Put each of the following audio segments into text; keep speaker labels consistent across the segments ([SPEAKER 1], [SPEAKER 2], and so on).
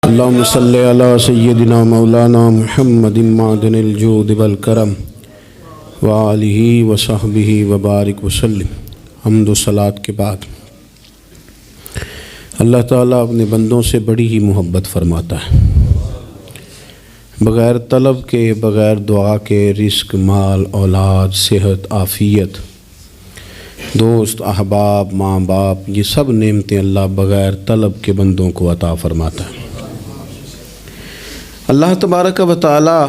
[SPEAKER 1] اللہم صلی علی سیدنا مولانا محمد معدن الجود والکرم وآلہ وصحبہ وبارک وسلم۔ حمد و صلاۃ کے بعد اللہ تعالیٰ اپنے بندوں سے بڑی ہی محبت فرماتا ہے۔ بغیر طلب کے، بغیر دعا کے رزق، مال، اولاد، صحت، عافیت، دوست، احباب، ماں باپ، یہ سب نعمتیں اللہ بغیر طلب کے بندوں کو عطا فرماتا ہے۔ اللہ تبارک و تعالی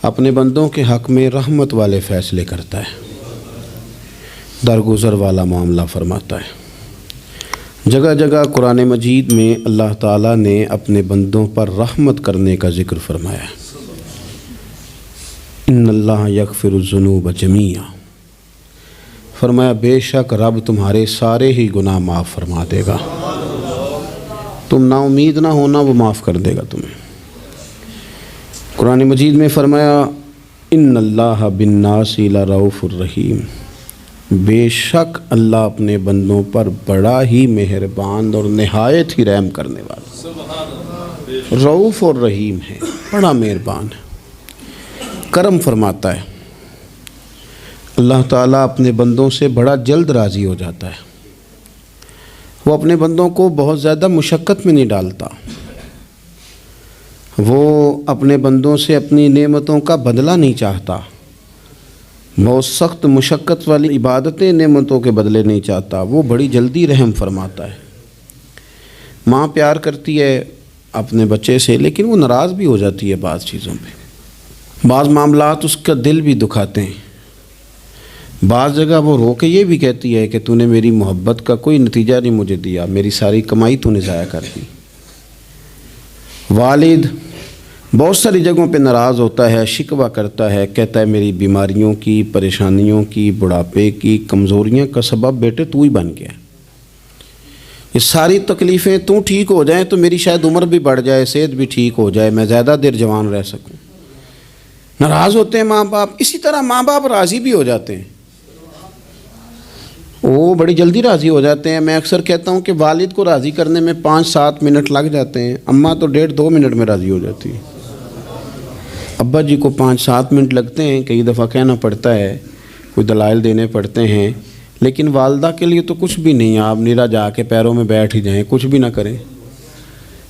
[SPEAKER 1] اپنے بندوں کے حق میں رحمت والے فیصلے کرتا ہے، درگزر والا معاملہ فرماتا ہے۔ جگہ جگہ قرآن مجید میں اللہ تعالیٰ نے اپنے بندوں پر رحمت کرنے کا ذکر فرمایا ہے۔ ان اللہ یغفر الذنوب جمیعا، فرمایا بے شک رب تمہارے سارے ہی گناہ معاف فرما دے گا، تم نا امید نہ ہونا، وہ معاف کر دے گا تمہیں۔ قرآن مجید میں فرمایا ان اللہ بالناس لرؤوف الرحیم، بے شک اللہ اپنے بندوں پر بڑا ہی مہربان اور نہایت ہی رحم کرنے والا، رؤوف اور رحیم ہے، بڑا مہربان ہے، کرم فرماتا ہے۔ اللہ تعالیٰ اپنے بندوں سے بڑا جلد راضی ہو جاتا ہے۔ وہ اپنے بندوں کو بہت زیادہ مشقت میں نہیں ڈالتا، وہ اپنے بندوں سے اپنی نعمتوں کا بدلہ نہیں چاہتا، بہت سخت مشقت والی عبادتیں نعمتوں کے بدلے نہیں چاہتا، وہ بڑی جلدی رحم فرماتا ہے۔ ماں پیار کرتی ہے اپنے بچے سے، لیکن وہ ناراض بھی ہو جاتی ہے بعض چیزوں پہ، بعض معاملات اس کا دل بھی دکھاتے ہیں، بعض جگہ وہ رو کے یہ بھی کہتی ہے کہ تو نے میری محبت کا کوئی نتیجہ نہیں مجھے دیا، میری ساری کمائی تو نے ضائع کر دی۔ والد بہت ساری جگہوں پہ ناراض ہوتا ہے، شکوہ کرتا ہے، کہتا ہے میری بیماریوں کی، پریشانیوں کی، بڑھاپے کی، کمزوریاں کا سبب بیٹے تو ہی بن گیا۔ یہ ساری تکلیفیں تو ٹھیک ہو جائیں تو میری شاید عمر بھی بڑھ جائے، صحت بھی ٹھیک ہو جائے، میں زیادہ دیر جوان رہ سکوں۔ ناراض ہوتے ہیں ماں باپ، اسی طرح ماں باپ راضی بھی ہو جاتے ہیں، وہ بڑی جلدی راضی ہو جاتے ہیں۔ میں اکثر کہتا ہوں کہ والد کو راضی کرنے میں 5-7 منٹ لگ جاتے ہیں، اماں تو 1.5-2 منٹ میں راضی ہو جاتی ہے۔ ابا جی کو 5-7 منٹ لگتے ہیں، کئی دفعہ کہنا پڑتا ہے، کوئی دلائل دینے پڑتے ہیں، لیکن والدہ کے لیے تو کچھ بھی نہیں، آپ نیرا جا کے پیروں میں بیٹھ ہی جائیں، کچھ بھی نہ کریں،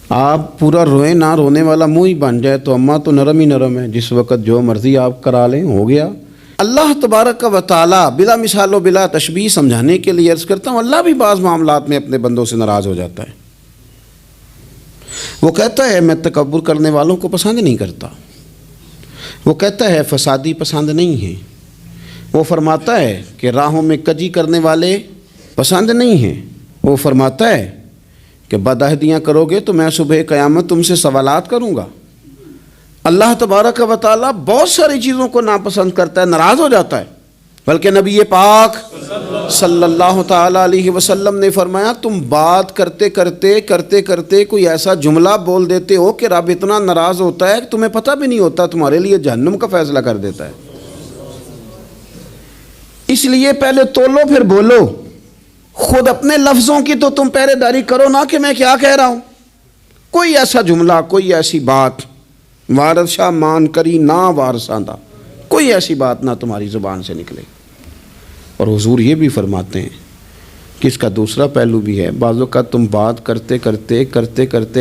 [SPEAKER 1] آپ پورا روئیں نہ، رونے والا منہ ہی بن جائے تو اماں تو نرم ہی نرم ہے، جس وقت جو مرضی آپ کرا لیں ہو گیا۔ اللہ تبارک و تعالی بلا مثال و بلا تشبیہ سمجھانے کے لیے عرض کرتا ہوں، اللہ بھی بعض معاملات میں اپنے بندوں سے ناراض ہو جاتا ہے۔ وہ کہتا ہے میں تکبر کرنے والوں کو پسند نہیں کرتا، وہ کہتا ہے فسادی پسند نہیں ہیں، وہ فرماتا ہے کہ راہوں میں کجی کرنے والے پسند نہیں ہیں، وہ فرماتا ہے کہ بدعہدیاں کرو گے تو میں صبح قیامت تم سے سوالات کروں گا۔ اللہ تبارک و تعالیٰ بہت ساری چیزوں کو ناپسند کرتا ہے، ناراض ہو جاتا ہے، بلکہ نبی پاک صلی اللہ تعالیٰ علیہ وسلم نے فرمایا تم بات کرتے کرتے کوئی ایسا جملہ بول دیتے ہو کہ رب اتنا ناراض ہوتا ہے کہ تمہیں پتہ بھی نہیں ہوتا، تمہارے لیے جہنم کا فیصلہ کر دیتا ہے۔ اس لیے پہلے تولو پھر بولو، خود اپنے لفظوں کی تو تم پہرے داری کرو نا کہ میں کیا کہہ رہا ہوں۔ کوئی ایسا جملہ، کوئی ایسی بات وارث شاہ مان کری نہ وارثاں دا، کوئی ایسی بات نہ تمہاری زبان سے نکلے۔ اور حضور یہ بھی فرماتے ہیں کہ اس کا دوسرا پہلو بھی ہے، بعض اوقات تم بات کرتے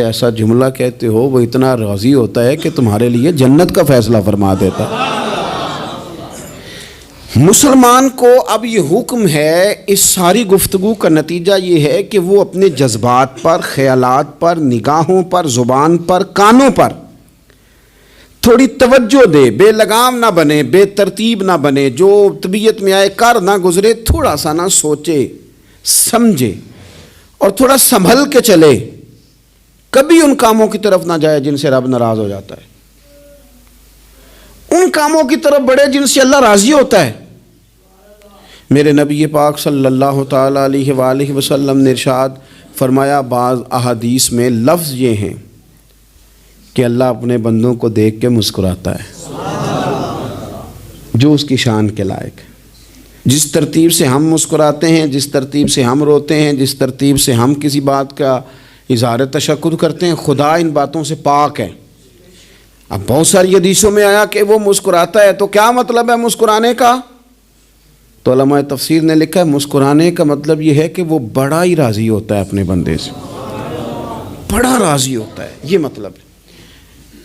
[SPEAKER 1] ایسا جملہ کہتے ہو وہ اتنا راضی ہوتا ہے کہ تمہارے لیے جنت کا فیصلہ فرما دیتا ہے۔ مسلمان کو اب یہ حکم ہے، اس ساری گفتگو کا نتیجہ یہ ہے کہ وہ اپنے جذبات پر، خیالات پر، نگاہوں پر، زبان پر، کانوں پر تھوڑی توجہ دے، بے لگام نہ بنے، بے ترتیب نہ بنے، جو طبیعت میں آئے کر نہ گزرے، تھوڑا سا نہ سوچے سمجھے اور تھوڑا سنبھل کے چلے، کبھی ان کاموں کی طرف نہ جائے جن سے رب ناراض ہو جاتا ہے، ان کاموں کی طرف بڑھے جن سے اللہ راضی ہوتا ہے۔ میرے نبی پاک صلی اللہ تعالیٰ علیہ وآلہ وسلم نے ارشاد فرمایا، بعض احادیث میں لفظ یہ ہیں کہ اللہ اپنے بندوں کو دیکھ کے مسکراتا ہے جو اس کی شان کے لائق ہے۔ جس ترتیب سے ہم مسکراتے ہیں، جس ترتیب سے ہم روتے ہیں، جس ترتیب سے ہم کسی بات کا اظہار تشکر کرتے ہیں، خدا ان باتوں سے پاک ہے۔ اب بہت ساری حدیثوں میں آیا کہ وہ مسکراتا ہے، تو کیا مطلب ہے مسکرانے کا؟ تو علماء تفسیر نے لکھا ہے مسکرانے کا مطلب یہ ہے کہ وہ بڑا ہی راضی ہوتا ہے اپنے بندے سے، بڑا راضی ہوتا ہے، یہ مطلب ہے۔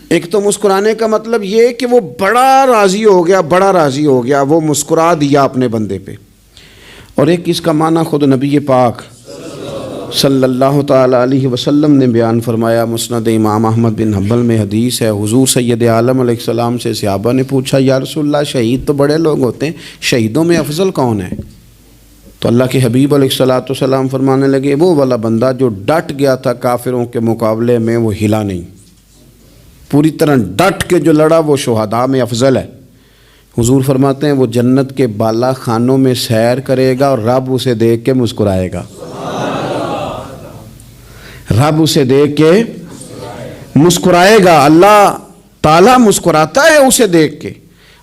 [SPEAKER 1] ایک تو مسکرانے کا مطلب یہ کہ وہ بڑا راضی ہو گیا، بڑا راضی ہو گیا، وہ مسکرا دیا اپنے بندے پہ۔ اور ایک اس کا معنی خود نبی پاک صلی اللہ تعالی علیہ وسلم نے بیان فرمایا۔ مسند امام احمد بن حنبل میں حدیث ہے، حضور سید عالم علیہ السلام سے صحابہ نے پوچھا یا رسول اللہ شہید تو بڑے لوگ ہوتے ہیں، شہیدوں میں افضل کون ہے؟ تو اللہ کے حبیب علیہ الصلوۃ والسلام فرمانے لگے وہ والا بندہ جو ڈٹ گیا تھا کافروں کے مقابلے میں، وہ ہلا نہیں، پوری طرح ڈٹ کے جو لڑا وہ شہداء میں افضل ہے۔ حضور فرماتے ہیں وہ جنت کے بالا خانوں میں سیر کرے گا اور رب اسے دیکھ کے مسکرائے گا، رب اسے دیکھ کے مسکرائے گا، اللہ تعالیٰ مسکراتا ہے اسے دیکھ کے۔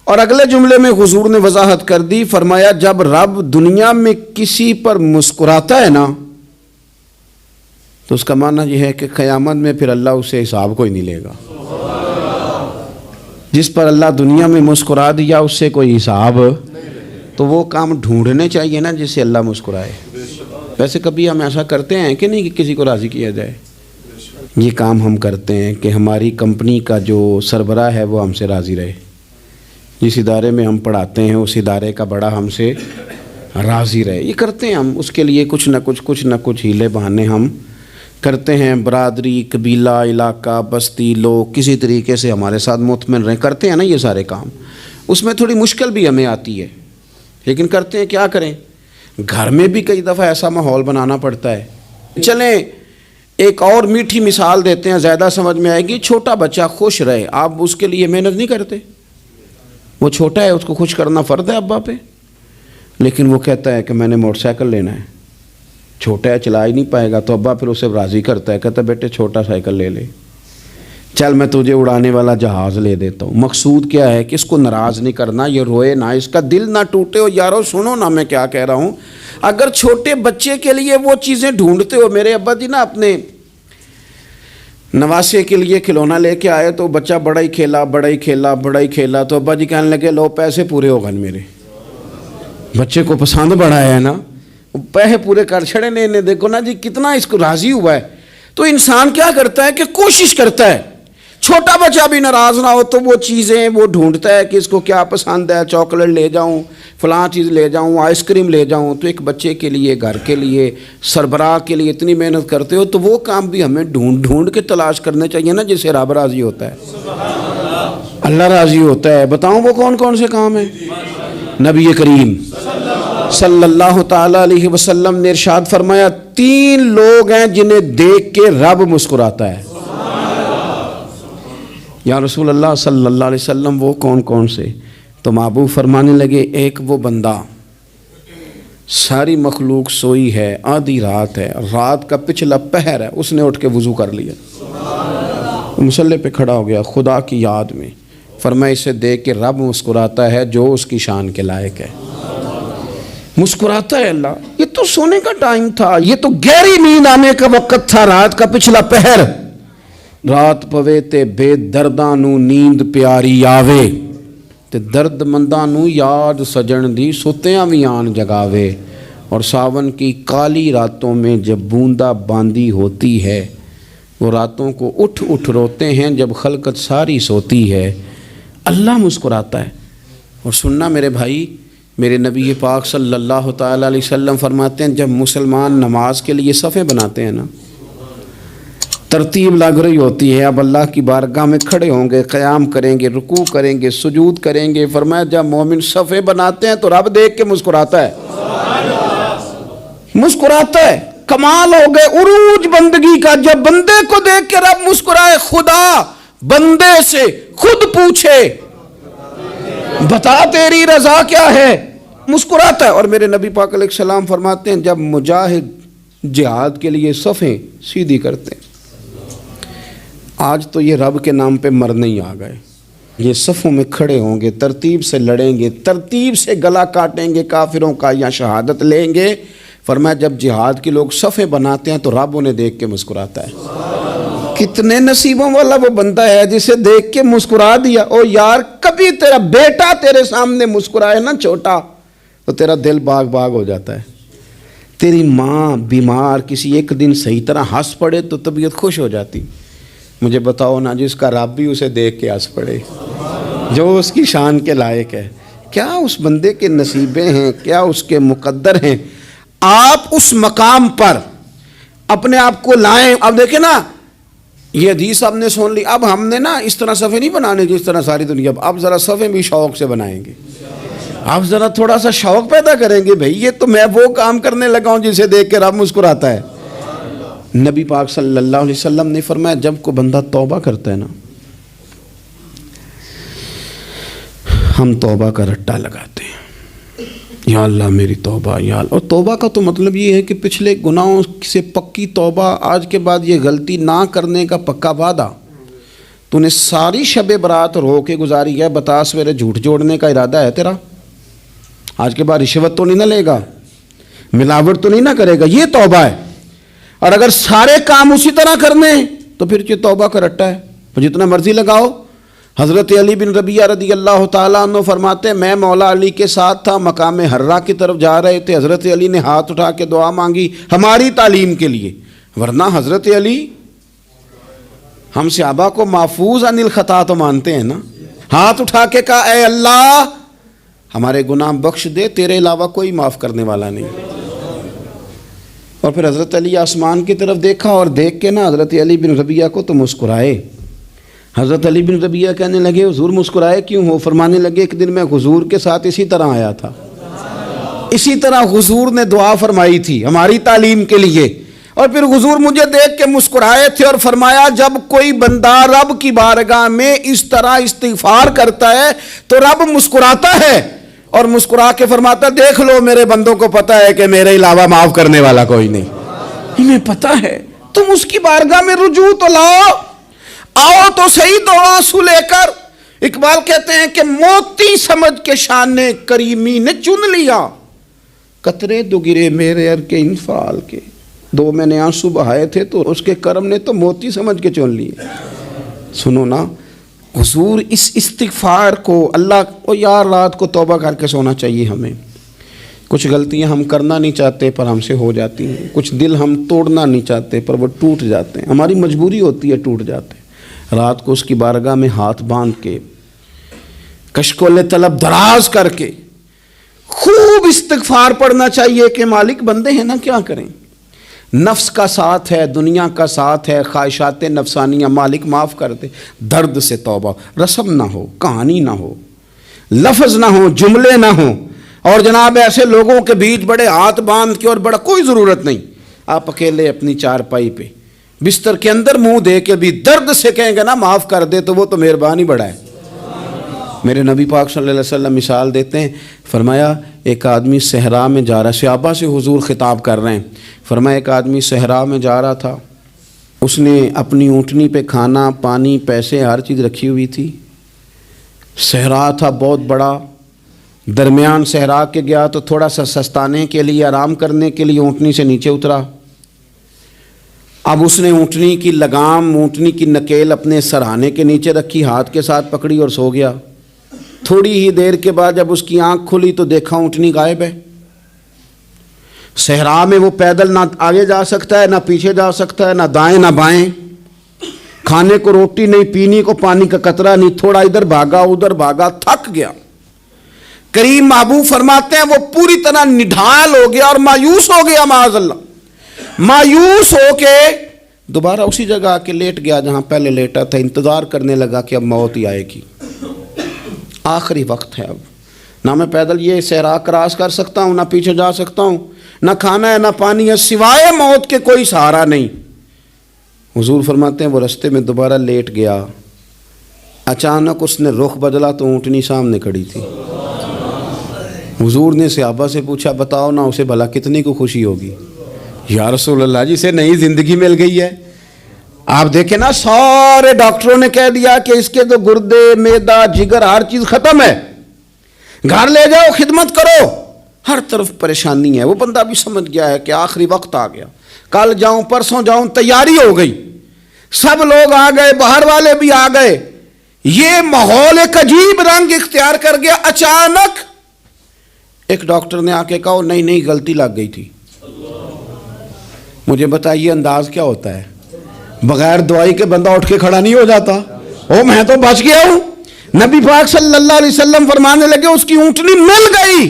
[SPEAKER 1] اور اگلے جملے میں حضور نے وضاحت کر دی، فرمایا جب رب دنیا میں کسی پر مسکراتا ہے نا تو اس کا معنی یہ ہے کہ قیامت میں پھر اللہ اسے حساب کوئی نہیں لے گا۔ جس پر اللہ دنیا میں مسکرا دیا اس سے کوئی حساب، تو وہ کام ڈھونڈنے چاہیے نا جس سے اللہ مسکرائے۔ ویسے کبھی ہم ایسا کرتے ہیں کہ نہیں کہ کسی کو راضی کیا جائے؟ یہ کام ہم کرتے ہیں کہ ہماری کمپنی کا جو سربراہ ہے وہ ہم سے راضی رہے، جس ادارے میں ہم پڑھاتے ہیں اس ادارے کا بڑا ہم سے راضی رہے، یہ کرتے ہیں ہم۔ اس کے لیے کچھ نہ کچھ ہیلے بہانے ہم کرتے ہیں، برادری، قبیلہ، علاقہ، بستی، لوگ کسی طریقے سے ہمارے ساتھ مطمئن رہیں، کرتے ہیں نا یہ سارے کام۔ اس میں تھوڑی مشکل بھی ہمیں آتی ہے لیکن کرتے ہیں، کیا کریں۔ گھر میں بھی کئی دفعہ ایسا ماحول بنانا پڑتا ہے۔ چلیں ایک اور میٹھی مثال دیتے ہیں، زیادہ سمجھ میں آئے گی۔ چھوٹا بچہ خوش رہے، آپ اس کے لیے محنت نہیں کرتے، وہ چھوٹا ہے، اس کو خوش کرنا فرض ہے ابا پہ، لیکن وہ کہتا ہے کہ میں نے موٹر سائیکل لینا ہے، چھوٹا ہے چلا ہی نہیں پائے گا، تو ابا پھر اسے راضی کرتا ہے، کہتا ہے بیٹے چھوٹا سائیکل لے لے، چل میں تجھے اڑانے والا جہاز لے دیتا ہوں۔ مقصود کیا ہے کہ اس کو ناراض نہیں کرنا، یہ روئے نہ، اس کا دل نہ ٹوٹے۔ ہو یارو سنو نا میں کیا کہہ رہا ہوں، اگر چھوٹے بچے کے لیے وہ چیزیں ڈھونڈتے ہو، میرے ابا جی نا اپنے نواسے کے لیے کھلونا لے کے آئے تو بچہ بڑا ہی کھیلا، تو ابا جی کہنے لگے لو پیسے پورے ہو گئے میرے، بچے کو پسند بڑا ہے نا، پیسے پورے کر چھڑے نے، دیکھو نا جی کتنا اس کو راضی ہوا ہے۔ تو انسان کیا کرتا ہے کہ کوشش کرتا ہے چھوٹا بچہ بھی ناراض نہ ہو، تو وہ چیزیں وہ ڈھونڈتا ہے کہ اس کو کیا پسند ہے، چاکلیٹ لے جاؤں، فلاں چیز لے جاؤں، آئس کریم لے جاؤں۔ تو ایک بچے کے لیے، گھر کے لیے، سربراہ کے لیے اتنی محنت کرتے ہو، تو وہ کام بھی ہمیں ڈھونڈ کے تلاش کرنے چاہیے نا جس سے رب راضی ہوتا ہے، اللہ راضی ہوتا ہے۔ بتاؤں وہ کون کون سے کام ہیں؟ نبی کریم صلی اللہ تعالی علیہ وسلم نے ارشاد فرمایا 3 لوگ ہیں جنہیں دیکھ کے رب مسکراتا ہے۔ یا رسول اللہ صلی اللہ علیہ وسلم وہ کون کون سے؟ تو محبوب فرمانے لگے ایک وہ بندہ ساری مخلوق سوئی ہے، آدھی رات ہے، رات کا پچھلا پہر ہے، اس نے اٹھ کے وضو کر لیا، مصلی پہ کھڑا ہو گیا خدا کی یاد میں، فرمایا اسے دیکھ کے رب مسکراتا ہے جو اس کی شان کے لائق ہے، مسکراتا ہے اللہ۔ یہ تو سونے کا ٹائم تھا، یہ تو گہری نیند آنے کا وقت تھا، رات کا پچھلا پہر، رات پوے تے بے درداں نو نیند پیاری آوے، تے درد منداں نو یاد سجن دی ستیاں وی آن جگاوے، اور ساون کی کالی راتوں میں جب بوندا باندی ہوتی ہے، وہ راتوں کو اٹھ اٹھ روتے ہیں جب خلقت ساری سوتی ہے، اللہ مسکراتا ہے۔ اور سننا میرے بھائی، میرے نبی پاک صلی اللہ تعالی علیہ وسلم فرماتے ہیں جب مسلمان نماز کے لیے صفیں بناتے ہیں نا، ترتیب لگ رہی ہوتی ہے، اب اللہ کی بارگاہ میں کھڑے ہوں گے، قیام کریں گے، رکوع کریں گے، سجود کریں گے، فرمایا جب مومن صفیں بناتے ہیں تو رب دیکھ کے مسکراتا ہے، مسکراتا ہے۔ کمال ہو گئے عروج بندگی کا، جب بندے کو دیکھ کے رب مسکرائے، خدا بندے سے خود پوچھے بتا تیری رضا کیا ہے، مسکراتا ہے۔ اور میرے نبی پاک علیہ السلام فرماتے ہیں جب مجاہد جہاد کے لیے صفیں سیدھی کرتے ہیں، آج تو یہ رب کے نام پہ مرنے ہی آ گئے، یہ صفوں میں کھڑے ہوں گے، ترتیب سے لڑیں گے، ترتیب سے گلا کاٹیں گے کافروں کا یا شہادت لیں گے، فرمایا جب جہاد کے لوگ صفیں بناتے ہیں تو رب انہیں دیکھ کے مسکراتا ہے۔ کتنے نصیبوں والا وہ بندہ ہے جسے دیکھ کے مسکرا دیا۔ او یار کبھی تیرا بیٹا تیرے سامنے مسکرائے نا چھوٹا تو تیرا دل باغ باغ ہو جاتا ہے۔ تیری ماں بیمار کسی ایک دن صحیح طرح ہنس پڑے تو طبیعت خوش ہو جاتی۔ مجھے بتاؤ نا جس کا رب بھی اسے دیکھ کے ہنس پڑے، جو اس کی شان کے لائق ہے، کیا اس بندے کے نصیبیں ہیں، کیا اس کے مقدر ہیں۔ آپ اس مقام پر اپنے آپ کو لائیں۔ اب دیکھیں نا یہ حدیث آپ نے سن لی، اب ہم نے نا اس طرح صفحے نہیں بنانے جس طرح ساری دنیا، اب ذرا صفحے بھی شوق سے بنائیں گے۔ آپ ذرا تھوڑا سا شوق پیدا کریں گے، بھئی یہ تو میں وہ کام کرنے لگا ہوں جسے دیکھ کے رب مسکراتا ہے۔ نبی پاک صلی اللہ علیہ وسلم نے فرمایا جب کوئی بندہ توبہ کرتا ہے نا، ہم توبہ کا رٹا لگاتے ہیں، یا اللہ میری توبہ یا اللہ۔ اور توبہ کا تو مطلب یہ ہے کہ پچھلے گناہوں سے پکی توبہ، آج کے بعد یہ غلطی نہ کرنے کا پکا وعدہ۔ تو نے ساری شب برات رو کے گزاری ہے، بتا سویرے جھوٹ جوڑنے کا ارادہ ہے تیرا؟ آج کے بعد رشوت تو نہیں نہ لے گا، ملاوٹ تو نہیں نہ کرے گا، یہ توبہ ہے۔ اور اگر سارے کام اسی طرح کرنے تو پھر یہ توبہ کا رٹا ہے، جتنا مرضی لگاؤ۔ حضرت علی بن ربیعہ رضی اللہ تعالیٰ عنہ فرماتے ہیں میں مولا علی کے ساتھ تھا، مقام حرہ کی طرف جا رہے تھے، حضرت علی نے ہاتھ اٹھا کے دعا مانگی ہماری تعلیم کے لیے، ورنہ حضرت علی ہم صحابہ کو محفوظ عن الخطا تو مانتے ہیں نا۔ ہاتھ اٹھا کے کہا اے اللہ ہمارے گناہ بخش دے، تیرے علاوہ کوئی معاف کرنے والا نہیں۔ اور پھر حضرت علی آسمان کی طرف دیکھا اور دیکھ کے نا حضرت علی بن ربیعہ کو تو مسکرائے۔ حضرت علی بن ربیعہ کہنے لگے حضور مسکرائے کیوں ہو؟ فرمانے لگے ایک دن میں حضور کے ساتھ اسی طرح آیا تھا، اسی طرح حضور نے دعا فرمائی تھی ہماری تعلیم کے لیے، اور پھر حضور مجھے دیکھ کے مسکرائے تھے اور فرمایا جب کوئی بندہ رب کی بارگاہ میں اس طرح استغفار کرتا ہے تو رب مسکراتا ہے اور مسکرا کے فرماتا دیکھ لو میرے بندوں کو پتہ ہے کہ میرے علاوہ معاف کرنے والا کوئی نہیں، انہیں پتہ ہے، تم اس کی بارگاہ میں رجوع تو لاؤ، آؤ تو صحیح دو آنسو لے کر۔ اقبال کہتے ہیں کہ موتی سمجھ کے شان کریمی نے چن لیا، قطرے دو گرے میرے ار کے انفال کے، دو میں نے آنسو بہائے تھے تو اس کے کرم نے تو موتی سمجھ کے چن لیے۔ سنو نا حضور اس استغفار کو اللہ کو یار رات کو توبہ کر کے سونا چاہیے ہمیں۔ کچھ غلطیاں ہم کرنا نہیں چاہتے پر ہم سے ہو جاتی ہیں، کچھ دل ہم توڑنا نہیں چاہتے پر وہ ٹوٹ جاتے ہیں، ہماری مجبوری ہوتی ہے ٹوٹ جاتے ہیں۔ رات کو اس کی بارگاہ میں ہاتھ باندھ کے کشکول طلب دراز کر کے خوب استغفار پڑھنا چاہیے کہ مالک بندے ہیں نا کیا کریں، نفس کا ساتھ ہے، دنیا کا ساتھ ہے، خواہشات نفسانیہ، مالک معاف کر دے۔ درد سے توبہ، رسم نہ ہو، کہانی نہ ہو، لفظ نہ ہو، جملے نہ ہوں، اور جناب ایسے لوگوں کے بیچ بڑے ہاتھ باندھ کے اور بڑا کوئی ضرورت نہیں، آپ اکیلے اپنی چارپائی پہ بستر کے اندر منہ دے کے بھی درد سے کہیں گے نا معاف کر دے تو وہ تو مہربانی بڑا ہے۔ میرے نبی پاک صلی اللہ علیہ وسلم مثال دیتے ہیں، فرمایا ایک آدمی صحرا میں جا رہا ہے، صحابہ سے حضور خطاب کر رہے ہیں، فرمایا ایک آدمی صحرا میں جا رہا تھا، اس نے اپنی اونٹنی پہ کھانا پانی پیسے ہر چیز رکھی ہوئی تھی، صحرا تھا بہت بڑا، درمیان صحرا کے گیا تو تھوڑا سا سستانے کے لیے آرام کرنے کے لیے اونٹنی سے نیچے اترا، اب اس نے اونٹنی کی لگام اونٹنی کی نکیل اپنے سرہانے کے نیچے رکھی، ہاتھ کے ساتھ پکڑی اور سو گیا۔ تھوڑی ہی دیر کے بعد جب اس کی آنکھ کھلی تو دیکھا اونٹنی غائب ہے۔ صحرا میں وہ پیدل نہ آگے جا سکتا ہے نہ پیچھے جا سکتا ہے، نہ دائیں نہ بائیں، کھانے کو روٹی نہیں، پینے کو پانی کا قطرہ نہیں، تھوڑا ادھر بھاگا ادھر بھاگا، تھک گیا۔ کریم محبوب فرماتے ہیں وہ پوری طرح نڈھال ہو گیا اور مایوس ہو گیا، معاذ اللہ، مایوس ہو کے دوبارہ اسی جگہ آ کے لیٹ گیا جہاں پہلے لیٹا تھا، انتظار کرنے لگا کہ اب موت ہی آئے گی، آخری وقت ہے، اب نہ میں پیدل یہ صحرا کراس کر سکتا ہوں، نہ پیچھے جا سکتا ہوں، نہ کھانا ہے نہ پانی ہے، سوائے موت کے کوئی سہارا نہیں۔ حضور فرماتے ہیں وہ رستے میں دوبارہ لیٹ گیا، اچانک اس نے رخ بدلا تو اونٹنی سامنے کھڑی تھی۔ حضور نے صحابہ سے پوچھا بتاؤ نا اسے بھلا کتنی کو خوشی ہوگی؟ یا رسول اللہ جسے نئی زندگی مل گئی ہے۔ آپ دیکھیں نا سارے ڈاکٹروں نے کہہ دیا کہ اس کے تو گردے معدہ جگر ہر چیز ختم ہے، گھر لے جاؤ خدمت کرو، ہر طرف پریشانی ہے. وہ بندہ بھی سمجھ گیا ہے کہ آخری وقت آ گیا, کل جاؤں پرسوں جاؤں, تیاری ہو گئی, سب لوگ آ گئے, باہر والے بھی آ گئے, یہ ماحول ایک عجیب رنگ اختیار کر گیا. اچانک ایک ڈاکٹر نے آ کے کہا نہیں نہیں غلطی لگ گئی تھی. مجھے بتائیے انداز کیا ہوتا ہے؟ بغیر دوائی کے بندہ اٹھ کے کھڑا نہیں ہو جاتا. او میں تو بچ گیا ہوں. نبی پاک صلی اللہ علیہ وسلم فرمانے لگے اس کی اونٹنی مل گئی.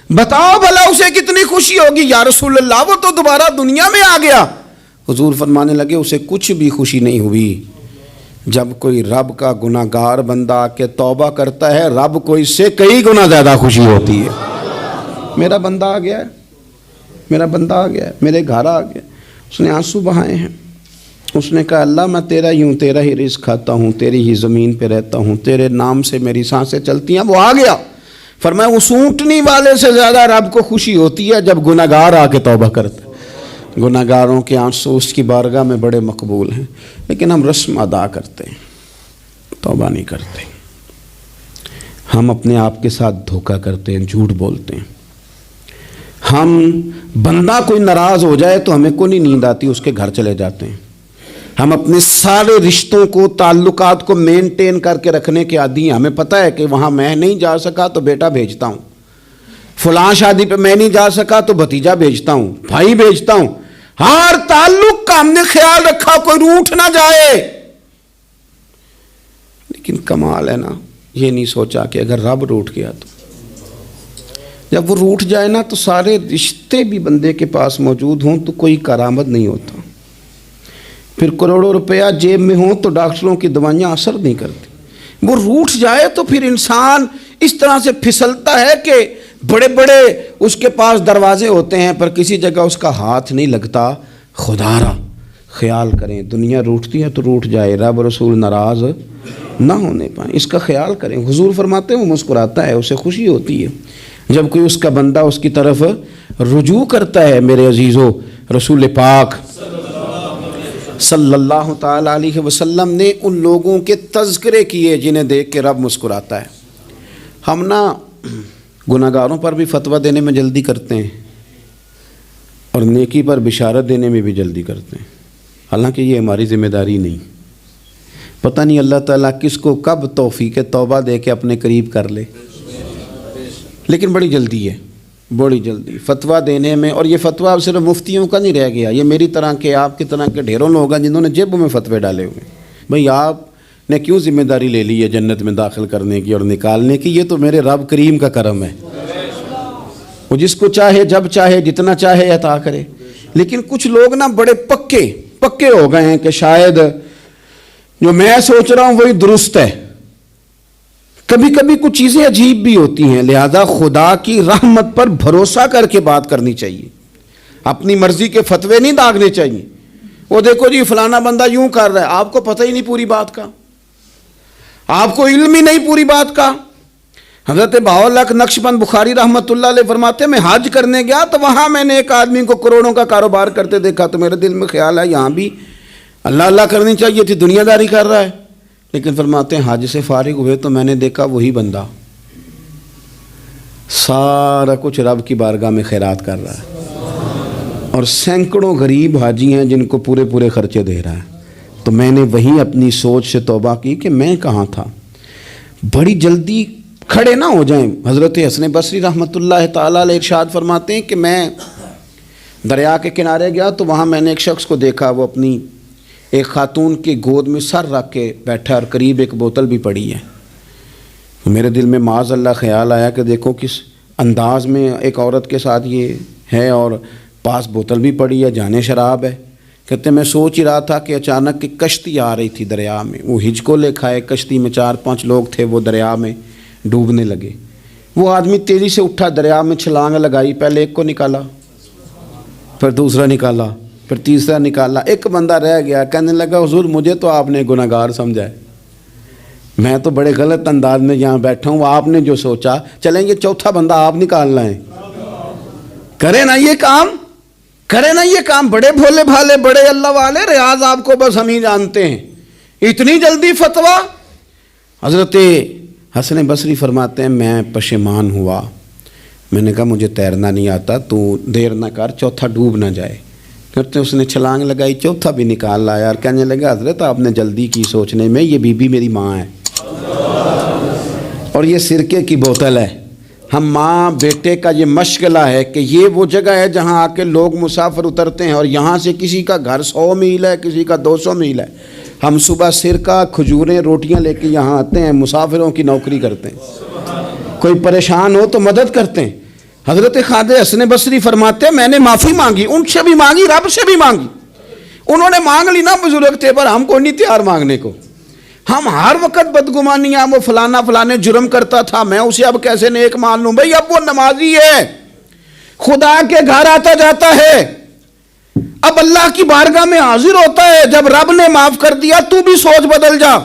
[SPEAKER 1] بتاؤ بھلا اسے کتنی خوشی ہوگی. یا رسول اللہ وہ تو دوبارہ دنیا میں آ گیا. حضور فرمانے لگے اسے کچھ بھی خوشی نہیں ہوئی. جب کوئی رب کا گناہ گار بندہ آ کے توبہ کرتا ہے, رب کو اس سے کئی گنا زیادہ خوشی ہوتی ہے. میرا بندہ آ گیا ہے, میرا بندہ آ گیا ہے, میرے گھر آ گیا. اس نے آنسو بہائے ہیں. اس نے کہا اللہ میں تیرا ہی ہوں, تیرا ہی رزق کھاتا ہوں, تیری ہی زمین پہ رہتا ہوں, تیرے نام سے میری سانسیں چلتی ہیں. وہ آ گیا. فرمایا اس اونٹنی والے سے زیادہ رب کو خوشی ہوتی ہے جب گناہ گار آ کے توبہ کرتا ہے. گناہ گاروں کے آنسو اس کی بارگاہ میں بڑے مقبول ہیں, لیکن ہم رسم ادا کرتے ہیں, توبہ نہیں کرتے. ہم اپنے آپ کے ساتھ دھوکہ کرتے ہیں, جھوٹ بولتے ہیں. ہم بندہ کوئی ناراض ہو جائے تو ہمیں کو نہیں نیند آتی, اس کے گھر چلے جاتے ہیں. ہم اپنے سارے رشتوں کو, تعلقات کو مینٹین کر کے رکھنے کے عادی ہیں. ہمیں پتہ ہے کہ وہاں میں نہیں جا سکا تو بیٹا بھیجتا ہوں, فلاں شادی پہ میں نہیں جا سکا تو بھتیجا بھیجتا ہوں, بھائی بھیجتا ہوں. ہر تعلق کا ہم نے خیال رکھا کوئی روٹھ نہ جائے. لیکن کمال ہے نا, یہ نہیں سوچا کہ اگر رب روٹھ گیا تو جب وہ روٹھ جائے نا تو سارے رشتے بھی بندے کے پاس موجود ہوں تو کوئی کارآمد نہیں ہوتا. پھر کروڑوں روپیہ جیب میں ہوں تو ڈاکٹروں کی دوائیاں اثر نہیں کرتی. وہ روٹھ جائے تو پھر انسان اس طرح سے پھسلتا ہے کہ بڑے بڑے اس کے پاس دروازے ہوتے ہیں پر کسی جگہ اس کا ہاتھ نہیں لگتا. خدا را خیال کریں, دنیا روٹتی ہے تو روٹھ جائے, رب رسول ناراض نہ ہونے پائیں, اس کا خیال کریں. حضور فرماتے ہیں وہ مسکراتا ہے, اسے خوشی ہوتی ہے جب کوئی اس کا بندہ اس کی طرف رجوع کرتا ہے. میرے عزیزو, رسول پاک صلی اللہ تعالی علیہ وسلم نے ان لوگوں کے تذکرے کیے جنہیں دیکھ کے رب مسکراتا ہے. ہم نا گناہ گاروں پر بھی فتویٰ دینے میں جلدی کرتے ہیں اور نیکی پر بشارت دینے میں بھی جلدی کرتے ہیں, حالانکہ یہ ہماری ذمہ داری نہیں. پتہ نہیں اللہ تعالیٰ کس کو کب توفیق توبہ دے کے اپنے قریب کر لے, لیکن بڑی جلدی ہے, بڑی جلدی فتویٰ دینے میں. اور یہ فتویٰ اب صرف مفتیوں کا نہیں رہ گیا, یہ میری طرح کے, آپ کی طرح کے ڈھیروں لوگ ہیں جنہوں نے جیبوں میں فتوے ڈالے ہوئے. بھئی آپ نے کیوں ذمہ داری لے لی ہے جنت میں داخل کرنے کی اور نکالنے کی؟ یہ تو میرے رب کریم کا کرم ہے, وہ جس کو چاہے جب چاہے جتنا چاہے عطا کرے. لیکن کچھ لوگ نا بڑے پکے ہو گئے ہیں کہ شاید جو میں سوچ رہا ہوں وہی درست ہے. کبھی کبھی کچھ چیزیں عجیب بھی ہوتی ہیں, لہذا خدا کی رحمت پر بھروسہ کر کے بات کرنی چاہیے. اپنی مرضی کے فتوے نہیں داغنے چاہیے. وہ دیکھو جی فلانا بندہ یوں کر رہا ہے, آپ کو پتہ ہی نہیں پوری بات کا, آپ کو علم ہی نہیں پوری بات کا. حضرت بہاءاللہ نقشبند بخاری رحمۃ اللہ علیہ فرماتے ہیں میں حج کرنے گیا تو وہاں میں نے ایک آدمی کو کروڑوں کا کاروبار کرتے دیکھا تو میرے دل میں خیال ہے یہاں بھی اللہ اللہ کرنی چاہیے تھی, دنیا داری کر رہا ہے. لیکن فرماتے ہیں حج سے فارغ ہوئے تو میں نے دیکھا وہی بندہ سارا کچھ رب کی بارگاہ میں خیرات کر رہا ہے اور سینکڑوں غریب حاجی ہیں جن کو پورے خرچے دے رہا ہے. تو میں نے وہیں اپنی سوچ سے توبہ کی کہ میں کہاں تھا. بڑی جلدی کھڑے نہ ہو جائیں. حضرت حسن بصری رحمۃ اللہ تعالیٰ علیہ ارشاد فرماتے ہیں کہ میں دریا کے کنارے گیا تو وہاں میں نے ایک شخص کو دیکھا, وہ اپنی ایک خاتون کی گود میں سر رکھ کے بیٹھا اور قریب ایک بوتل بھی پڑی ہے. میرے دل میں معاذ اللہ خیال آیا کہ دیکھو کس انداز میں ایک عورت کے ساتھ یہ ہے اور پاس بوتل بھی پڑی ہے, جانے شراب ہے. کہتے میں سوچ ہی رہا تھا کہ اچانک ایک کشتی آ رہی تھی دریا میں, وہ ہجکو لے کھائے, کشتی میں 4-5 لوگ تھے, وہ دریا میں ڈوبنے لگے. وہ آدمی تیزی سے اٹھا, دریا میں چھلانگ لگائی, پہلے ایک کو نکالا, پھر دوسرا نکالا, پھر تیسرا نکالا. ایک بندہ رہ گیا, کہنے لگا حضور مجھے تو آپ نے گناہ گار سمجھا ہے, میں تو بڑے غلط انداز میں یہاں بیٹھا ہوں, آپ نے جو سوچا چلیں گے چوتھا بندہ آپ نکالنا ہے. کرے نا یہ کام, کرے نا یہ کام. بڑے بھولے بھالے بڑے اللہ والے, ریاض آپ کو بس ہم ہی جانتے ہیں. اتنی جلدی فتویٰ. حضرت حسن بصری فرماتے ہیں میں پشیمان ہوا, میں نے کہا مجھے تیرنا نہیں آتا، تو دیر نہ کر، چوتھا ڈوب نہ جائے۔ کرتے اس نے چھلانگ لگائی، چوتھا بھی نکال لایا اور کہنے لگا حضرت آپ نے جلدی کی سوچنے میں، یہ بی بی میری ماں ہے اور یہ سرکے کی بوتل ہے۔ ہم ماں بیٹے کا یہ مشغلہ ہے کہ یہ وہ جگہ ہے جہاں آ کے لوگ مسافر اترتے ہیں، اور یہاں سے کسی کا گھر 100 میل ہے، کسی کا 200 میل ہے، ہم صبح سرکہ کھجوریں روٹیاں لے کے یہاں آتے ہیں، مسافروں کی نوکری کرتے ہیں، کوئی پریشان ہو تو مدد کرتے ہیں۔ حضرت خواجہ حسن بصری فرماتے ہیں میں نے معافی مانگی، ان سے بھی مانگی، رب سے بھی مانگی، انہوں نے مانگ لی نا، بزرگ تھے، پر ہم کو نہیں تیار مانگنے کو۔ ہم ہر وقت بدگمانیاں، وہ فلانا فلانے جرم کرتا تھا، میں اسے اب کیسے نیک مان لوں؟ بھئی اب وہ نمازی ہے، خدا کے گھر آتا جاتا ہے، اب اللہ کی بارگاہ میں حاضر ہوتا ہے، جب رب نے معاف کر دیا تو بھی سوچ بدل جا۔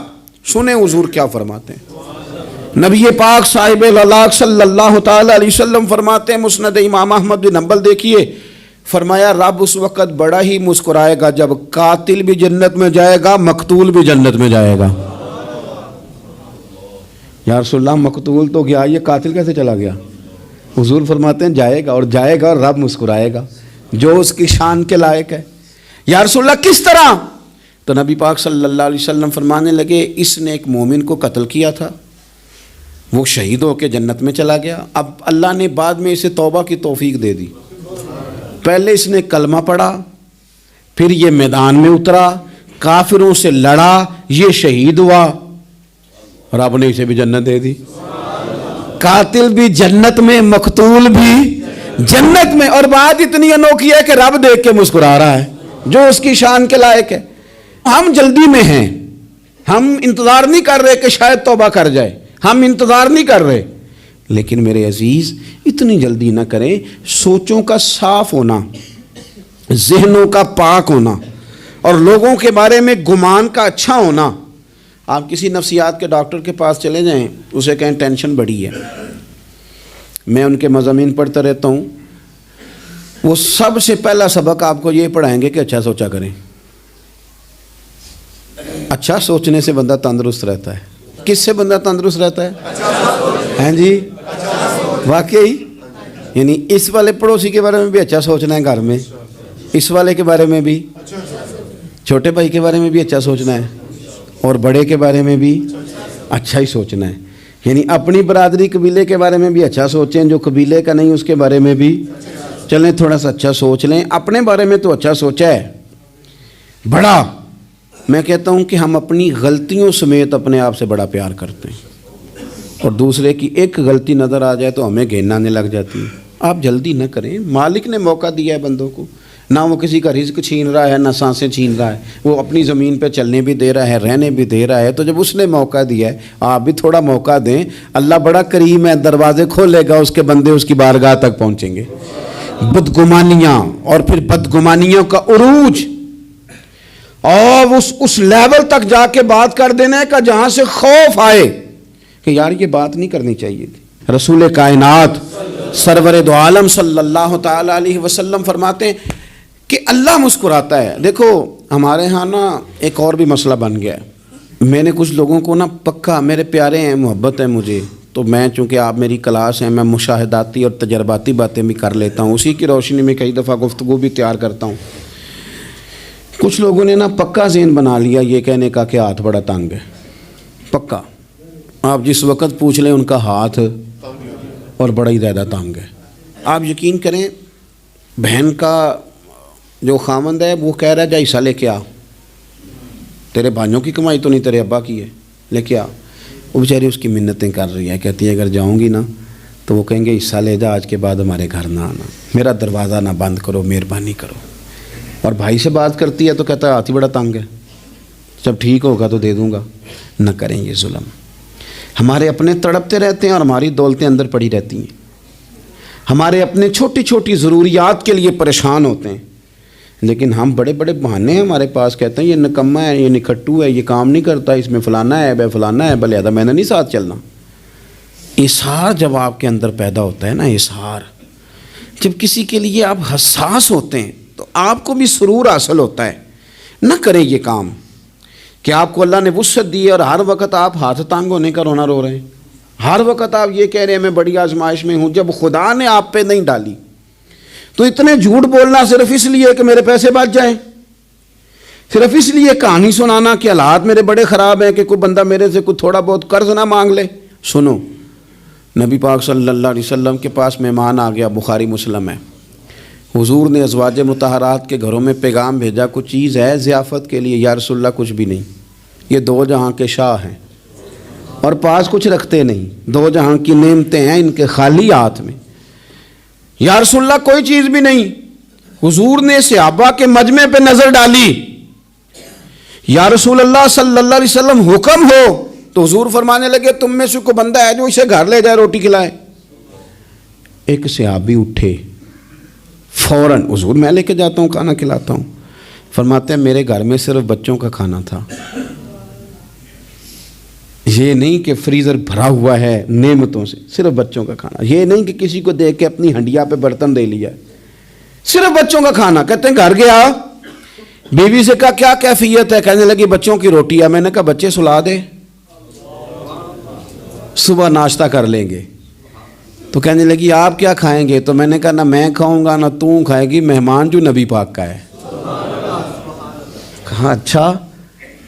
[SPEAKER 1] سنیں حضور کیا فرماتے ہیں، نبی پاک صاحب الاخلاق صلی اللہ تعالی علیہ وسلم فرماتے ہیں، مسند امام احمد بن حنبل دیکھیے، فرمایا رب اس وقت بڑا ہی مسکرائے گا جب قاتل بھی جنت میں جائے گا، مقتول بھی جنت میں جائے گا۔ یا رسول اللہ مقتول تو گیا، یہ قاتل کیسے چلا گیا؟ حضور فرماتے ہیں جائے گا، اور جائے گا اور رب مسکرائے گا، جو اس کی شان کے لائق ہے۔ یا رسول اللہ کس طرح؟ تو نبی پاک صلی اللہ علیہ وسلم فرمانے لگے اس نے ایک مومن کو قتل کیا تھا، وہ شہید ہو کے جنت میں چلا گیا، اب اللہ نے بعد میں اسے توبہ کی توفیق دے دی، پہلے اس نے کلمہ پڑھا، پھر یہ میدان میں اترا، کافروں سے لڑا، یہ شہید ہوا، اور آپ نے اسے بھی جنت دے دی۔ قاتل بھی جنت میں، مقتول بھی جنت میں، اور بات اتنی انوکھی ہے کہ رب دیکھ کے مسکرا رہا ہے، جو اس کی شان کے لائق ہے۔ ہم جلدی میں ہیں، ہم انتظار نہیں کر رہے کہ شاید توبہ کر جائے، ہم انتظار نہیں کر رہے، لیکن میرے عزیز اتنی جلدی نہ کریں۔ سوچوں کا صاف ہونا، ذہنوں کا پاک ہونا، اور لوگوں کے بارے میں گمان کا اچھا ہونا۔ آپ کسی نفسیات کے ڈاکٹر کے پاس چلے جائیں، اسے کہیں ٹینشن بڑی ہے، میں ان کے مضامین پڑھتا رہتا ہوں، وہ سب سے پہلا سبق آپ کو یہ پڑھائیں گے کہ اچھا سوچا کریں۔ اچھا سوچنے سے بندہ تندرست رہتا ہے۔ کس سے بندہ تندرست رہتا ہے؟ ہیں جی واقعی، یعنی اس والے پڑوسی کے بارے میں بھی اچھا سوچنا ہے، گھر میں اس والے کے بارے میں بھی، چھوٹے بھائی کے بارے میں بھی اچھا سوچنا ہے، اور بڑے کے بارے میں بھی اچھا ہی سوچنا ہے۔ یعنی اپنی برادری قبیلے کے بارے میں بھی اچھا سوچیں، جو قبیلے کا نہیں اس کے بارے میں بھی چلیں تھوڑا سا اچھا سوچ لیں۔ اپنے بارے میں تو اچھا سوچا ہے بڑا، میں کہتا ہوں کہ ہم اپنی غلطیوں سمیت اپنے آپ سے بڑا پیار کرتے ہیں، اور دوسرے کی ایک غلطی نظر آ جائے تو ہمیں گھین آنے لگ جاتی ہے۔ آپ جلدی نہ کریں، مالک نے موقع دیا ہے بندوں کو، نہ وہ کسی کا رزق چھین رہا ہے، نہ سانسیں چھین رہا ہے، وہ اپنی زمین پہ چلنے بھی دے رہا ہے، رہنے بھی دے رہا ہے، تو جب اس نے موقع دیا ہے آپ بھی تھوڑا موقع دیں۔ اللہ بڑا کریم ہے، دروازے کھولے گا، اس کے بندے اس کی بارگاہ تک پہنچیں گے۔ بدگمانیاں، اور پھر بدگمانیوں کا عروج، اور اس لیول تک جا کے بات کر دینا کا جہاں سے خوف آئے کہ یار یہ بات نہیں کرنی چاہیے تھی۔ رسول کائنات سرور دو عالم صلی اللہ تعالی علیہ وسلم فرماتے ہیں کہ اللہ مسکراتا ہے۔ دیکھو ہمارے ہاں نا ایک اور بھی مسئلہ بن گیا ہے، میں نے کچھ لوگوں کو نا پکا، میرے پیارے ہیں، محبت ہے مجھے، تو میں چونکہ آپ میری کلاس ہیں، میں مشاہداتی اور تجرباتی باتیں بھی کر لیتا ہوں، اسی کی روشنی میں کئی دفعہ گفتگو بھی تیار کرتا ہوں۔ کچھ لوگوں نے نا پکا ذہن بنا لیا یہ کہنے کا کہ ہاتھ بڑا تنگ ہے، پکا، آپ جس وقت پوچھ لیں ان کا ہاتھ اور بڑا ہی زیادہ تنگ ہے۔ آپ یقین کریں، بہن کا جو خامند ہے وہ کہہ رہا ہے جا حصہ لے کے آ، تیرے بھائیوں کی کمائی تو نہیں، تیرے ابا کی ہے، لے کے آ۔ وہ بیچاری اس کی منتیں کر رہی ہے، کہتی ہے اگر جاؤں گی نا تو وہ کہیں گے حصہ لے جا، آج کے بعد ہمارے گھر نہ آنا، میرا دروازہ نہ بند کرو، مہربانی کرو۔ اور بھائی سے بات کرتی ہے تو کہتا ہے ہاتھ ہی بڑا تنگ ہے، جب ٹھیک ہوگا تو دے دوں گا۔ نہ کریں یہ ظلم، ہمارے اپنے تڑپتے رہتے ہیں اور ہماری دولتیں اندر پڑی رہتی ہیں، ہمارے اپنے چھوٹی چھوٹی ضروریات کے لیے پریشان ہوتے ہیں، لیکن ہم بڑے بڑے بہانے ہیں ہمارے پاس، کہتے ہیں یہ نکما ہے، یہ نکھٹو ہے، یہ کام نہیں کرتا، اس میں فلانا ہے، بے فلانا ہے، بلے میں نے نہیں ساتھ چلنا۔ اظہار جب آپ کے اندر پیدا ہوتا ہے نا، اظہار جب کسی کے لیے آپ حساس ہوتے ہیں تو آپ کو بھی سرور حاصل ہوتا ہے۔ نہ کریں یہ کام کہ آپ کو اللہ نے وسعت دی ہے اور ہر وقت آپ ہاتھ تانگ ہونے کا رونا رو رہے ہیں، ہر وقت آپ یہ کہہ رہے ہیں میں بڑی آزمائش میں ہوں، جب خدا نے آپ پہ نہیں ڈالی تو اتنے جھوٹ بولنا صرف اس لیے کہ میرے پیسے بچ جائیں، صرف اس لیے کہانی سنانا کہ حالات میرے بڑے خراب ہیں کہ کوئی بندہ میرے سے کوئی تھوڑا بہت قرض نہ مانگ لے۔ سنو، نبی پاک صلی اللہ علیہ وسلم کے پاس مہمان آ گیا، بخاری مسلم ہے، حضور نے ازواج مطہرات کے گھروں میں پیغام بھیجا، کچھ چیز ہے ضیافت کے لیے؟ یا رسول اللہ کچھ بھی نہیں، یہ دو جہاں کے شاہ ہیں اور پاس کچھ رکھتے نہیں، دو جہاں کی نعمتیں ہیں ان کے خالی ہاتھ میں۔ یا رسول اللہ کوئی چیز بھی نہیں۔ حضور نے صحابہ کے مجمع پہ نظر ڈالی، یا رسول اللہ صلی اللہ علیہ وسلم حکم ہو، تو حضور فرمانے لگے تم میں سے کوئی بندہ ہے جو اسے گھر لے جائے روٹی کھلائے؟ ایک صحابی اٹھے فوراً، حضور میں لے کے جاتا ہوں کھانا کھلاتا ہوں۔ فرماتے ہیں میرے گھر میں صرف بچوں کا کھانا تھا، یہ نہیں کہ فریزر بھرا ہوا ہے نعمتوں سے، صرف بچوں کا کھانا، یہ نہیں کہ کسی کو دیکھ کے اپنی ہنڈیا پہ برتن دے لیا، صرف بچوں کا کھانا۔ کہتے ہیں گھر گیا، بیوی سے کہا کیا کیفیت ہے؟ کہنے لگی بچوں کی روٹی ہے۔ میں نے کہا بچے سلا دے، صبح ناشتہ کر لیں گے۔ تو کہنے لگی آپ کیا کھائیں گے؟ تو میں نے کہا نہ میں کھاؤں گا نہ تو کھائے گی، مہمان جو نبی پاک کا ہے۔ کہا اچھا،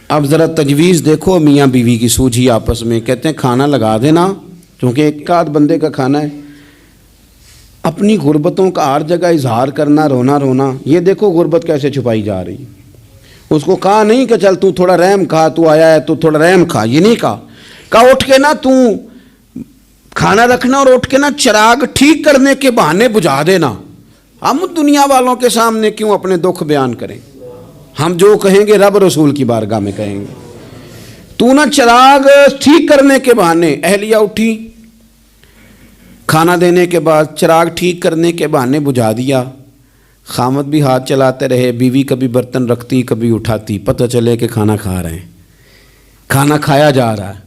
[SPEAKER 1] اب ذرا تجویز دیکھو میاں بیوی کی سوجھی آپس میں۔ کہتے ہیں کھانا لگا دینا، کیونکہ ایک آدھ بندے کا کھانا ہے۔ اپنی غربتوں کا ہر جگہ اظہار کرنا، رونا رونا، یہ دیکھو غربت کیسے چھپائی جا رہی۔ اس کو کہا نہیں کہ چل تو تھوڑا رحم کھا، تو آیا ہے تو تھوڑا رحم کھا، یہ نہیں کہا اٹھ کے نا تو کھانا رکھنا اور اٹھ کے نا چراغ ٹھیک کرنے کے بہانے بجھا دینا۔ ہم دنیا والوں کے سامنے کیوں اپنے دکھ بیان کریں؟ ہم جو کہیں گے رب رسول کی بارگاہ میں کہیں گے۔ تو نا چراغ ٹھیک کرنے کے بہانے، اہلیہ اٹھی، کھانا دینے کے بعد چراغ ٹھیک کرنے کے بہانے بجھا دیا۔ خامد بھی ہاتھ چلاتے رہے، بیوی کبھی برتن رکھتی کبھی اٹھاتی، پتہ چلے کہ کھانا کھا رہے ہیں، کھانا کھایا جا رہا ہے۔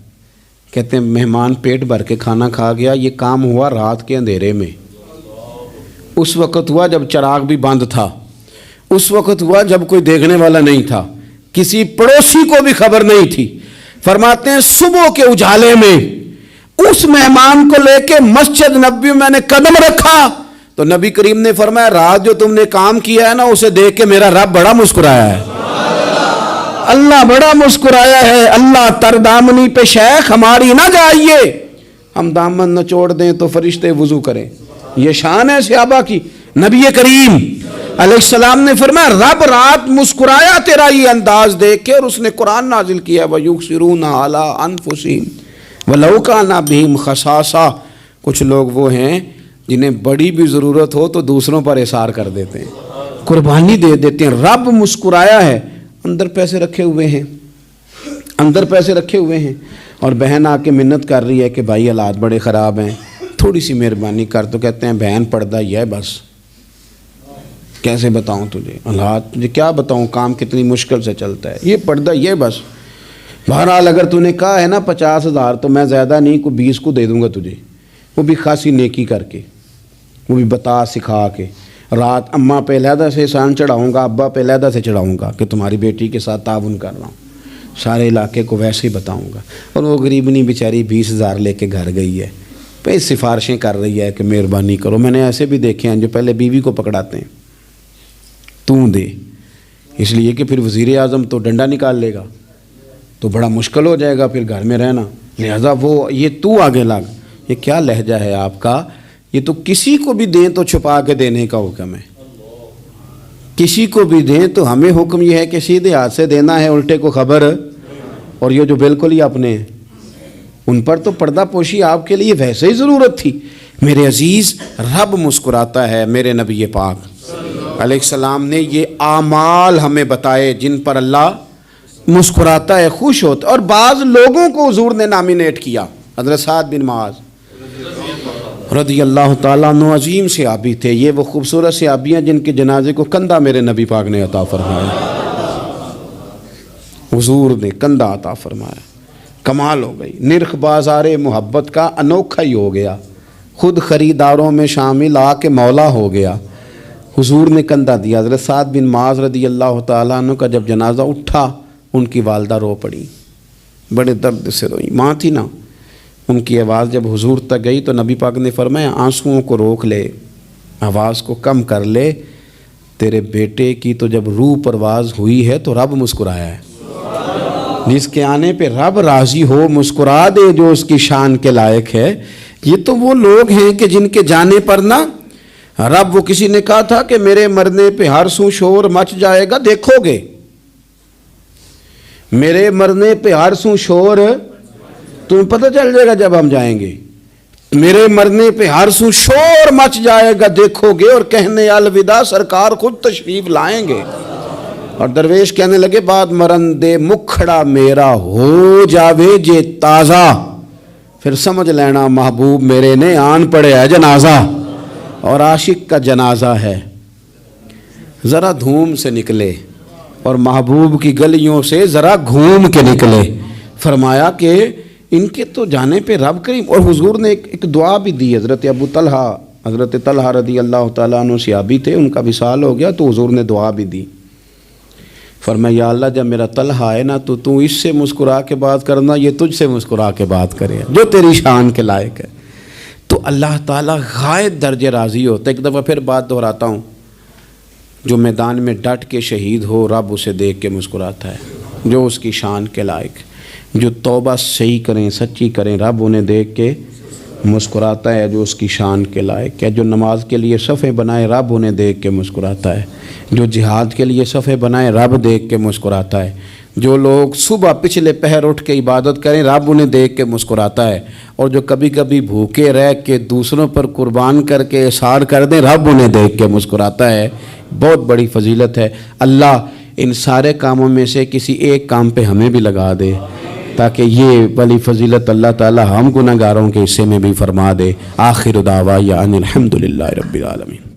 [SPEAKER 1] کہتے ہیں مہمان پیٹ بھر کے کھانا کھا گیا۔ یہ کام ہوا رات کے اندھیرے میں، اس وقت ہوا جب چراغ بھی بند تھا، اس وقت ہوا جب کوئی دیکھنے والا نہیں تھا، کسی پڑوسی کو بھی خبر نہیں تھی۔ فرماتے ہیں صبح کے اجالے میں اس مہمان کو لے کے مسجد نبوی میں نے قدم رکھا تو نبی کریم نے فرمایا رات جو تم نے کام کیا ہے نا، اسے دیکھ کے میرا رب بڑا مسکرایا ہے، اللہ بڑا مسکرایا ہے۔ اللہ تر دامنی پہ شیخ ہماری نہ جائیے، ہم دامن نہ چھوڑ دیں تو فرشتے وضو کریں۔ یہ شان ہے صحابہ کی۔ نبی کریم علیہ السلام نے فرمایا رب رات مسکرایا تیرا یہ انداز دیکھ کے، اور اس نے قرآن نازل کیا وَيُؤْثِرُونَ عَلَىٰ أَنفُسِهِمْ وَلَوْ كَانَ بِهِمْ خَصَاصَةٌ۔ کچھ لوگ وہ ہیں جنہیں بڑی بھی ضرورت ہو تو دوسروں پر اثار کر دیتے ہیں، قربانی دے دیتے ہیں۔ رب مسکرایا ہے، اندر پیسے رکھے ہوئے ہیں، اندر پیسے رکھے ہوئے ہیں، اور بہن آ کے منت کر رہی ہے کہ بھائی حالات بڑے خراب ہیں، تھوڑی سی مہربانی کر۔ تو کہتے ہیں بہن پردہ یہ ہے، بس کیسے بتاؤں تجھے حالات، تجھے کیا بتاؤں کام کتنی مشکل سے چلتا ہے، یہ پردہ یہ بس۔ بہرحال اگر تو نے کہا ہے نا 50,000 تو میں زیادہ نہیں، کوئی 20 کو دے دوں گا تجھے، وہ بھی خاصی نیکی کر کے، وہ بھی بتا سکھا کے۔ رات اماں پہ علیحدہ سے احسان چڑھاؤں گا، ابا پہ علیحدہ سے چڑھاؤں گا کہ تمہاری بیٹی کے ساتھ تعاون کر رہا ہوں، سارے علاقے کو ویسے ہی بتاؤں گا۔ اور وہ غریبنی بیچاری 20,000 لے کے گھر گئی ہے، پہ سفارشیں کر رہی ہے کہ مہربانی کرو۔ میں نے ایسے بھی دیکھے ہیں جو پہلے بیوی کو پکڑاتے ہیں، تو دے، اس لیے کہ پھر وزیر اعظم تو ڈنڈا نکال لے گا تو بڑا مشکل ہو جائے گا پھر گھر میں رہنا، لہذا وہ یہ تو آگے لگ۔ یہ کیا لہجہ ہے آپ کا؟ یہ تو کسی کو بھی دیں تو چھپا کے دینے کا حکم ہے، کسی کو بھی دیں تو ہمیں حکم یہ ہے کہ سیدھے ہاتھ سے دینا ہے، الٹے کو خبر۔ اور یہ جو بالکل ہی اپنے ہیں ان پر تو پردہ پوشی آپ کے لیے ویسے ہی ضرورت تھی۔ میرے عزیز، رب مسکراتا ہے۔ میرے نبی پاک علیہ السلام نے یہ اعمال ہمیں بتائے جن پر اللہ مسکراتا ہے، خوش ہوتا ہے۔ اور بعض لوگوں کو حضور نے نامینیٹ کیا۔ حضرت سعد بن معاذ رضی اللہ تعالیٰ عنہ عظیم صحابی تھے۔ یہ وہ خوبصورت صحابی ہیں جن کے جنازے کو کندھا میرے نبی پاک نے عطا فرمایا، حضور نے کندھا عطا فرمایا۔ کمال ہو گئی، نرخ بازار محبت کا انوکھا ہی ہو گیا، خود خریداروں میں شامل آ کے مولا ہو گیا۔ حضور نے کندھا دیا۔ حضرت سعد بن معاذ رضی اللہ تعالیٰ عنہ کا جب جنازہ اٹھا، ان کی والدہ رو پڑی، بڑے درد سے روئی، ماں تھی نا، ان کی آواز جب حضور تک گئی تو نبی پاک نے فرمایا آنسوؤں کو روک لے، آواز کو کم کر لے، تیرے بیٹے کی تو جب روح پرواز ہوئی ہے تو رب مسکرایا ہے، جس کے آنے پہ رب راضی ہو مسکرا دے جو اس کی شان کے لائق ہے۔ یہ تو وہ لوگ ہیں کہ جن کے جانے پر نا رب، وہ کسی نے کہا تھا کہ میرے مرنے پہ ہر سو شور مچ جائے گا، دیکھو گے میرے مرنے پہ ہر سو شور تمہیں پتہ چل جائے گا جب ہم جائیں گے، میرے مرنے پہ ہر سو شور مچ جائے گا دیکھو گے، اور کہنے الوداع سرکار خود تشریف لائیں گے۔ اور درویش کہنے لگے بعد مرندے مکھڑا میرا ہو جاوے جے تازہ، پھر سمجھ لینا محبوب میرے نے آن پڑے ہے جنازہ، اور عاشق کا جنازہ ہے ذرا دھوم سے نکلے اور محبوب کی گلیوں سے ذرا گھوم کے نکلے۔ فرمایا کہ ان کے تو جانے پہ رب کریم، اور حضور نے ایک دعا بھی دی۔ حضرت ابو طلحہ، حضرت طلحہ رضی اللہ تعالیٰ عنہ صحابی تھے، ان کا وصال ہو گیا تو حضور نے دعا بھی دی۔ فرمایا یا اللہ جب میرا طلحہ ہے نا تو اس سے مسکرا کے بات کرنا، یہ تجھ سے مسکرا کے بات کرے جو تیری شان کے لائق ہے۔ تو اللہ تعالیٰ غائب درجے راضی ہوتا ہے۔ ایک دفعہ پھر بات دہراتا ہوں، جو میدان میں ڈٹ کے شہید ہو رب اسے دیکھ کے مسکراتا ہے جو اس کی شان کے لائق، جو توبہ صحیح کریں سچی کریں رب انہیں دیکھ کے مسکراتا ہے جو اس کی شان کے لائق ہے، جو نماز کے لیے صفیں بنائے رب انہیں دیکھ کے مسکراتا ہے، جو جہاد کے لیے صفیں بنائے رب دیکھ کے مسکراتا ہے، جو لوگ صبح پچھلے پہر اٹھ کے عبادت کریں رب انہیں دیکھ کے مسکراتا ہے، اور جو کبھی کبھی بھوکے رہ کے دوسروں پر قربان کر کے احسار کر دیں رب انہیں دیکھ کے مسکراتا ہے۔ بہت بڑی فضیلت ہے۔ اللہ ان سارے کاموں میں سے کسی ایک کام پہ ہمیں بھی لگا دے تاکہ یہ بڑی فضیلت اللہ تعالی ہم گناہگاروں کے حصے میں بھی فرما دے۔ آخر دعوانا ان الحمد للہ رب العالمین۔